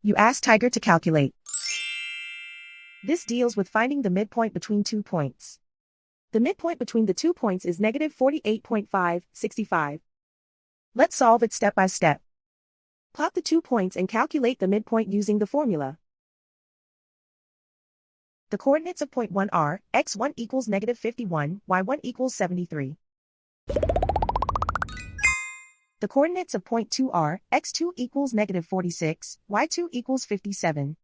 You ask Tiger to calculate. This deals with finding the midpoint between 2 points. The midpoint between the 2 points is negative 48.565. Let's solve it step by step. Plot the 2 points and calculate the midpoint using the formula. The coordinates of point 1 are, x1 equals negative 51, y1 equals 73. The coordinates of point 2 are, x2 equals negative 46, y2 equals 57.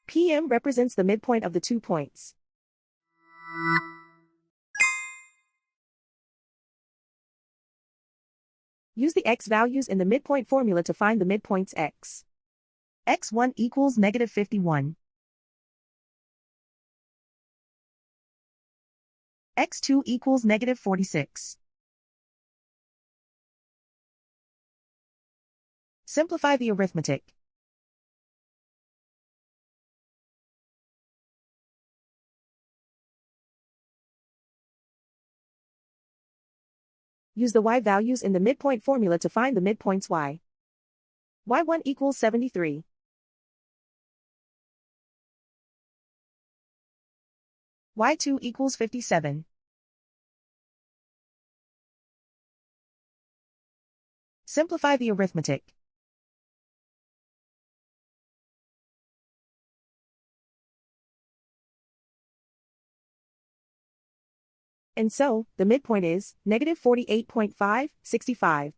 PM represents the midpoint of the 2 points. Use the x values in the midpoint formula to find the midpoints x. x1 equals negative 51. x2 equals negative 46. Simplify the arithmetic. Use the y values in the midpoint formula to find the midpoints y. y1 equals 73. y2 equals 57. Simplify the arithmetic. And so, the midpoint is negative 48.565.